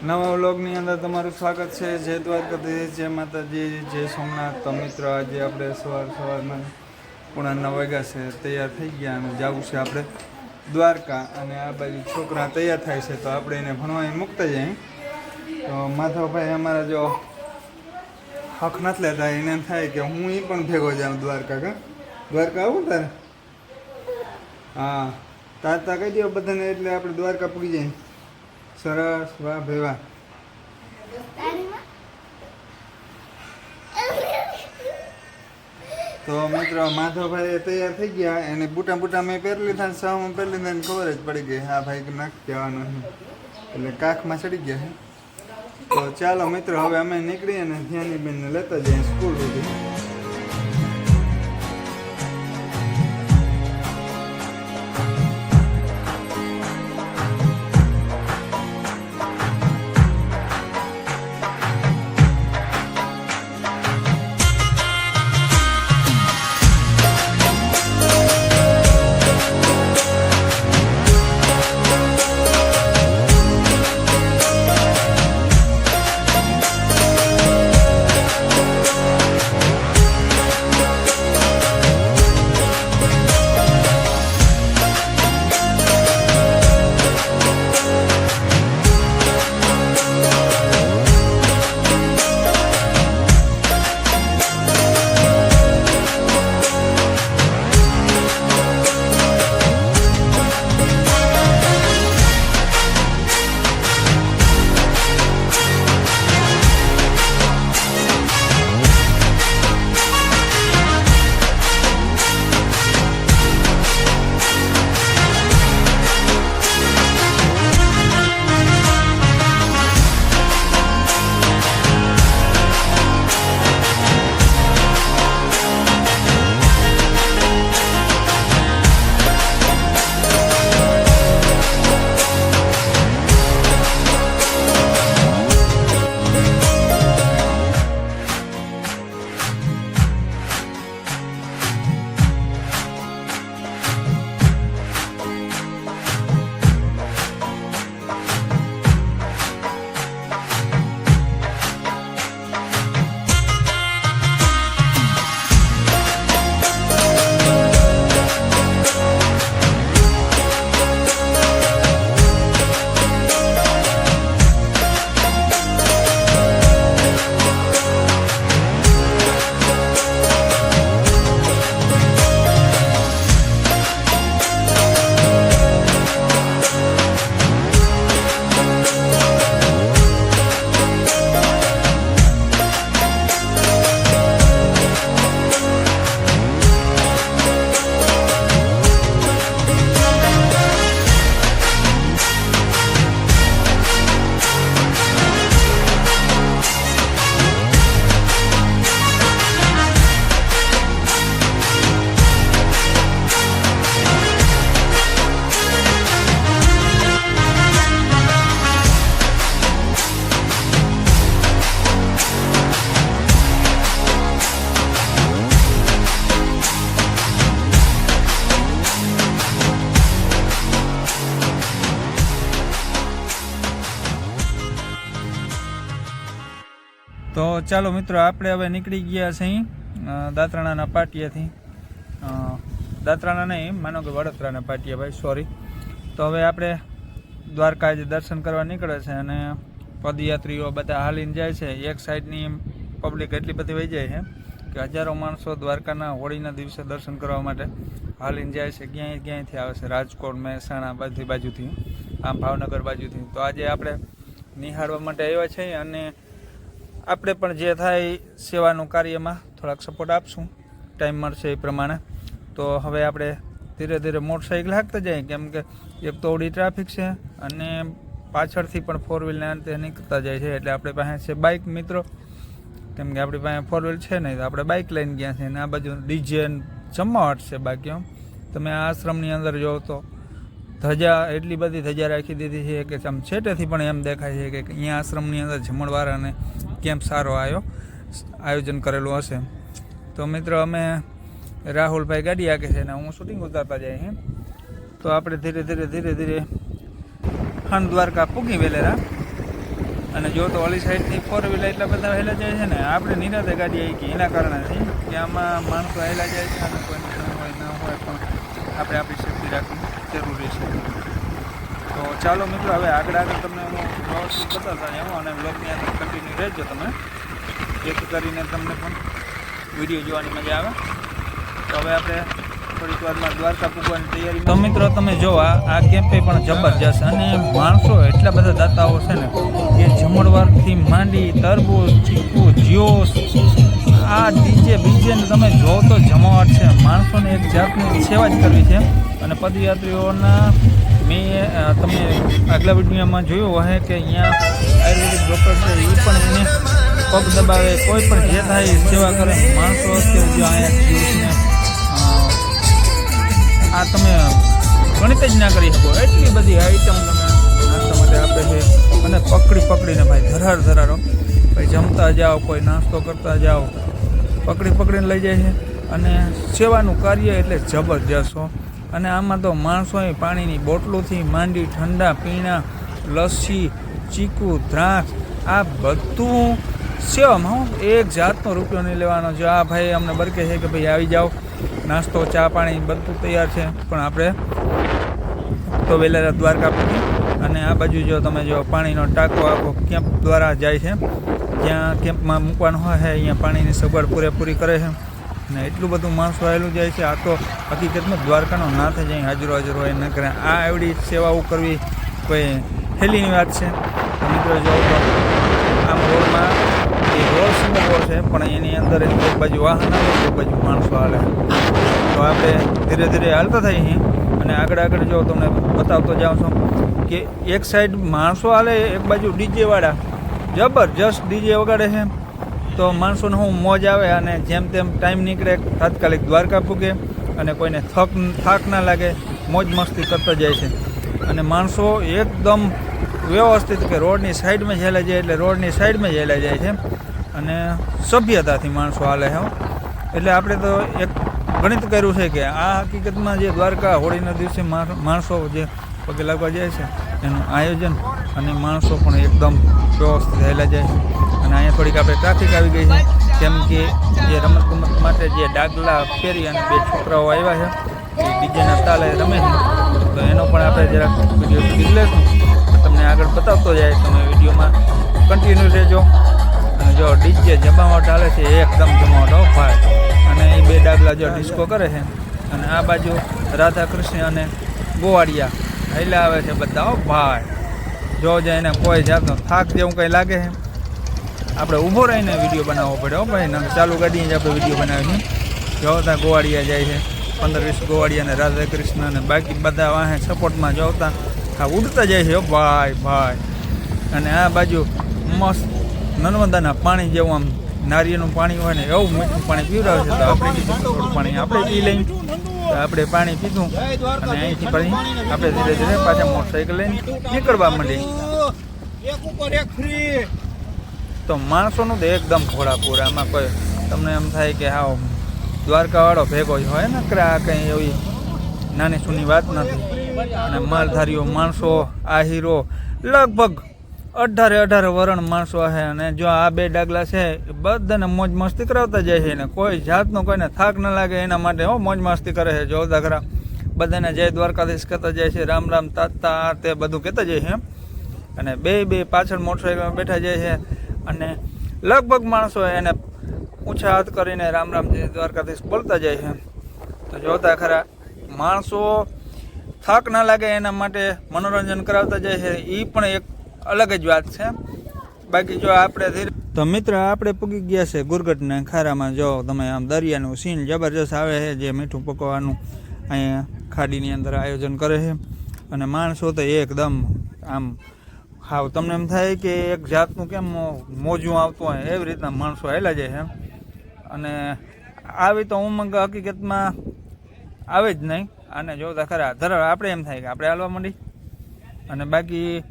નવા વ્લોગની અંદર તમારું સ્વાગત છે। જય દ્વારકાધીશ, જય માતાજી, જય સોમનાથ। તો મિત્રો આજે આપણે સવારમાં 9:30 વાગ્યા છે, તૈયાર થઈ ગયા અને જવું છે આપણે દ્વારકા। અને આ બાજુ છોકરા તૈયાર થાય છે તો આપણે એને ભણવા મૂકતા જઈએ। તો માધવભાઈ અમારા જો હક નથી લેતા, એને થાય કે હું એ પણ ભેગો જાઉં દ્વારકા। દ્વારકા આવું તારે? હા, તારતા કહી દો બધાને એટલે આપણે દ્વારકા પૂગી જાય। સરસ, વાહ ભાઈ વાહ। તો મિત્રો માધવભાઈ તૈયાર થઈ ગયા, એને બૂટા મેં પહેરી લીધા, સાવમાં પહેરી લીધા ને ખબર જ પડી ગઈ હા ભાઈ કે નાખી જવાનું એટલે કાખમાં ચડી ગયા છે। તો ચાલો મિત્રો હવે અમે નીકળીએ ને ધ્યાની બેનને લેતા જઈએ સ્કૂલ સુધી। તો ચાલો મિત્રો આપણે હવે નીકળી ગયા છીએ દાત્રાણાના પાટિયાથી। દાત્રાણા નહીં, માનો કે વડોદરાના પાટિયા ભાઈ, સોરી। તો હવે આપણે દ્વારકા જે દર્શન કરવા નીકળે છે અને પદયાત્રીઓ બધા હાલીને જાય છે। એક સાઈડની પબ્લિક એટલી બધી વહી જાય છે કે હજારો માણસો દ્વારકાના હોળીના દિવસે દર્શન કરવા માટે હાલીને જાય છે। ક્યાંયથી આવે છે, રાજકોટ, મહેસાણા, બધી બાજુથી, આમ ભાવનગર બાજુથી। તો આજે આપણે નિહાળવા માટે આવ્યા છીએ અને આપણે પણ જે થાય સેવાનું કાર્યમાં થોડાક સપોર્ટ આપશું, ટાઈમ મળશે એ પ્રમાણે। તો હવે આપણે ધીરે ધીરે મોટરસાઇકલ હાંકતા જઈએ, કેમ કે એક તો ઓડી ટ્રાફિક છે અને પાછળથી પણ 4 વ્હીલના અંતે નીકળતા જાય છે। એટલે આપણી પાસે છે બાઇક મિત્રો, કેમ કે આપણી પાસે 4 વ્હીલ છે નહીં તો આપણે બાઇક લઈને ગયા છે। અને આ બાજુ ડીજે જમાવટ છે। બાકી તમે આ આશ્રમની અંદર જોવો તો ધજા એટલી બધી ધજા રાખી દીધી છે કે આમ છેટેથી પણ એમ દેખાય છે કે અહીંયા આશ્રમની અંદર જમણવાર અને કેમ્પ સારો આયોજન કરેલું હશે। તો મિત્રો અમે રાહુલભાઈ ગાડી આકે છે ને હું શૂટિંગ ઉતારતા જાય તો આપણે ધીરે ધીરે ખાન દ્વારકા પૂગી વેલેરા। અને જો તો ઓલી સાઈડથી 4 વ્હીલર એટલા બધા હેલા જાય છે ને, આપણે નિરાતે ગાડી આવી ગઈ એના કારણે કે આમાં માણસો હેલા જાય છે અને કોઈ ન હોય પણ આપણે આપણી સેફ્ટી રાખવી જરૂરી છે. તો ચાલો મિત્રો, હવે આગળ તમને હું વ્યવસ્થિત બતાવતા જાઉં અને બ્લોગની અંદર કન્ટિન્યુ રહેજો તમે, જેથી કરીને તમને પણ વિડીયો જોવાની મજા આવે. તો હવે આપણે થોડીક વારમાં દ્વારકા પૂગવાની તૈયારી. તો મિત્રો તમે જો આ કેમ્પે પણ જબરજસ્ત અને માણસો એટલા બધા દાતાઓ છે ને કે જમણવારથી માંડી તરબૂચ, ચીકુ, જ્યુસ, આ ડીજે બીજેને તમે જો તો જમાવટ છે. માણસોને એક જાતની સેવા જ કરવી છે. અને પદયાત્રીઓના મેં તમે આગલા વિડીયોમાં જોયું હશે કે અહીંયા આયુર્વેદિક ડૉક્ટર છે, એ પણ એને પગ દબાવે, કોઈ પણ જે થાય સેવા કરે. માણસો અત્યારે જો અહીંયા જ્યુસને આ તમે ગણિત જ ના કરી શકો, એટલી બધી આઈટમ તમે નાસ્તા માટે આપે છે. અને પકડીને ભાઈ ધરારો ભાઈ જમતા જાઓ, કોઈ નાસ્તો કરતા જાઓ, પકડીને લઈ જાય છે. અને સેવાનું કાર્ય એટલે જબરજસ્ત હો. અને આમાં તો માણસોએ પાણીની બોટલોથી માંડી ઠંડા પીણા, લસ્સી, ચીકુ, દ્રાક્ષ, આ બધું સેવામાં એક જાતનો રૂપિયો નહીં લેવાનો. જો આ ભાઈ અમને બરકે છે કે ભાઈ આવી જાઓ, નાસ્તો ચા પાણી બધું તૈયાર છે. પણ આપણે તો વહેલા દ્વારકા પૂરી. અને આ બાજુ જો તમે જો પાણીનો ટાંકો આખો કેમ્પ દ્વારા જાય છે, જ્યાં કેમ્પમાં મૂકવાનું હોય છે અહીંયા પાણીની સગવડ પૂરેપૂરી કરે છે. અને એટલું બધું માણસો આવેલું જાય છે. આ તો હકીકતમાં દ્વારકાનો ના થઈ જાય હાજરો હોય ન કરે. આ એવડી સેવાઓ કરવી કોઈ હેલીની વાત છે. તો મિત્રો જો આમ રોડમાં એ રોડ સિંગલ રોડ છે, પણ એની અંદર એક બાજુ વાહન આવે, એક બાજુ માણસો હાલે. તો આપણે ધીરે ધીરે હાલતા થઈએ છીએ. અને આગળ જો તમને બતાવતો જાઉં છું કે એક સાઈડ માણસો હાલે, એક બાજુ ડીજેવાળા જબરજસ્ત ડીજે વગાડે છે. તો માણસોને હું મોજ આવે અને જેમ તેમ ટાઈમ નીકળે, તાત્કાલિક દ્વારકા પૂગે અને કોઈને થાક ના લાગે, મોજ મસ્તી કરતા જાય છે. અને માણસો એકદમ વ્યવસ્થિત કે રોડની સાઈડમાં જ હેલા જાય, એટલે રોડની સાઈડમાં જ હેલા જાય છે. અને સભ્યતાથી માણસો હાલે છે. એટલે આપણે તો એક ગણિત કર્યું છે કે આ હકીકતમાં જે દ્વારકા હોળીના દિવસે માણસો જે પગે લાગવા જાય છે એનું આયોજન અને માણસો પણ એકદમ વ્યવસ્થિત હેલા જાય છે. અને અહીંયા થોડીક આપણે ટ્રાફિક આવી ગઈ છે, કેમ કે જે રમતગમત માટે જે ડાગલા પહેરી અને 2 છોકરાઓ આવ્યા છે, એ ડીજેના તાલે રમે છે. તો એનો પણ આપણે જરાક વિડીયો શૂટિંગ લઈશું, તમને આગળ બતાવતો જાય. તમે વિડીયોમાં કન્ટિન્યુ રહેજો. અને જો ડીજે જમાવટ ચાલે છે, એકદમ જમાવટ ભાઈ. અને એ 2 ડાગલા જો ડિસ્કો કરે છે. અને આ બાજુ રાધા કૃષ્ણ અને ગોવાળિયા હેલા આવે છે બધા ભાઈ. જો એને કોઈ જાતનો થાક જેવું કંઈ લાગે છે, આપણે ઊભો રહીને વિડીયો બનાવવો પડે ભાઈ. ચાલુ ગાડી જ આપણે વિડીયો બનાવીએ. જોતા ગોવાળિયા જાય છે, 15-20 ગોવાળિયા અને રાધા કૃષ્ણ, અને બાકી બધા વાહે સપોર્ટમાં જોતા આ ઉડતા જાય છે ભાઈ. અને આ બાજુ મસ્ત નર્મદાના પાણી જેવું આમ નારિયેળનું પાણી હોય ને એવું મીઠું પાણી પીવડાવે છે. તો આપણે કીધું થોડું પાણી આપણે પી લઈને, તો આપણે પાણી પીધું અને અહીંથી પછી આપણે ધીરે ધીરે પાછા મોટરસાઇકલ લઈને નીકળવા માંડી. તો માણસોનું તો એકદમ ઘોડાપૂર. આમાં કોઈ તમને એમ થાય કે હા દ્વારકાવાળો ભેગો જ હોય ને, કંઈ એવી નાની સૂની વાત નથી. અને માલધારીઓ માણસો, આહીરો લગભગ 18 વરણ માણસો છે. અને જો આ 2 ડાગલા છે એ બધાને મોજ મસ્તી કરાવતા જાય છે. ને કોઈ જાતનો કોઈને થાક ન લાગે એના માટે મોજ મસ્તી કરે છે. જોતા ખરા બધાને જય દ્વારકાધીશ કહેતા જાય છે, રામ રામ તાતા તે બધું કહેતા જાય છે. અને બે પાછળ મોટરસાઇકલમાં બેઠા જાય છે. અને લગભગ માણસો એને ઊંચા હાથ કરીને રામ રામ જય દ્વારકાધીશ બોલતા જાય છે. તો જોતા ખરા માણસો થાક ના લાગે એના માટે મનોરંજન કરાવતા જાય છે. એ પણ એક અલગ જ વાત છે. બાકી જો આપણે તો મિત્ર આપણે પૂગી ગયા છે ગુરગટના ખારામાં. જો તમે આમ દરિયાનું સીન જબરજસ્ત આવે છે, જે મીઠું પકવવાનું અહીંયા ખાડીની અંદર આયોજન કરે છે. અને માણસો તો એકદમ આમ હાવ તમને એમ થાય કે એક જાતનું કેમ મોજું આવતું હોય એવી રીતના માણસો હેલા જાય છે. અને આવી તો ઉમંગ હકીકતમાં આવે જ નહીં. અને જોતા ખરા ધરાવ આપણે એમ થાય કે આપણે હાલવા માંડી. અને બાકી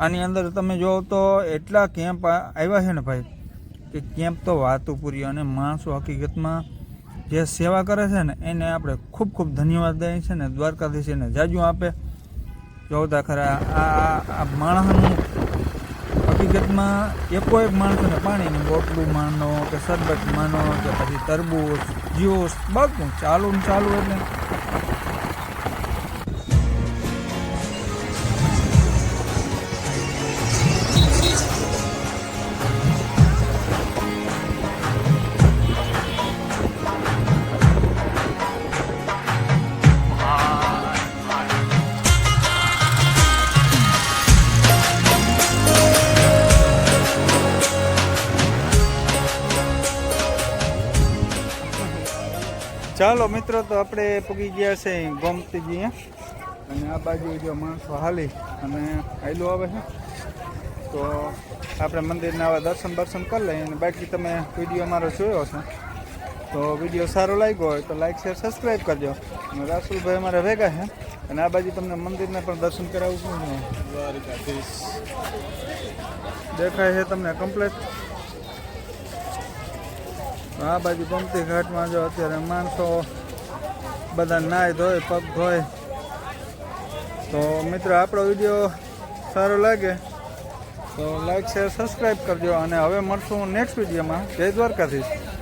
આની અંદર તમે જો તો એટલા કેમ્પ આવ્યા છે ને ભાઈ, કે કેમ્પ તો વાતું પૂરી. અને માણસો હકીકતમાં જે સેવા કરે છે ને એને આપણે ખૂબ ધન્યવાદ દઈએ છે ને દ્વારકાધીશ એને જાજુ આપે. જોતા ખરા આ માણસનું હકીકતમાં એકો એક માણસોને પાણીની બોટલું માનો કે શરબત માનો કે પછી તરબૂચ જ્યુસ બધું ચાલુ ને ચાલુ એટલે ચાલો મિત્રો તો આપણે પૂગી ગયા છે ગોમતીજી અને આ બાજુ જો માણસો હાલી અને હાલું આવે છે તો આપણે મંદિરના આવા દર્શન કરી લઈએ અને બાકી તમે વિડીયો મારો જોયો છે તો વિડીયો સારો લાગ્યો હોય તો લાઈક શેર સબસ્ક્રાઈબ કરજો અને રાસુલભાઈ અમારા ભેગા છે અને આ બાજુ તમને મંદિરના પણ દર્શન કરાવું છું ને દ્વારકાધીશ દેખાય છે તમને કમ્પ્લીટ. આ બાજુ ગોમતી ઘાટમાં જો અત્યારે માણસો બધા નાય ધોય પગ ધોય. તો મિત્રો આપણો વિડીયો સારો લાગે તો લાઈક શેર સબસ્ક્રાઈબ કરજો અને હવે મળશું નેક્સ્ટ વિડીયોમાં. જય દ્વારકાધીશ.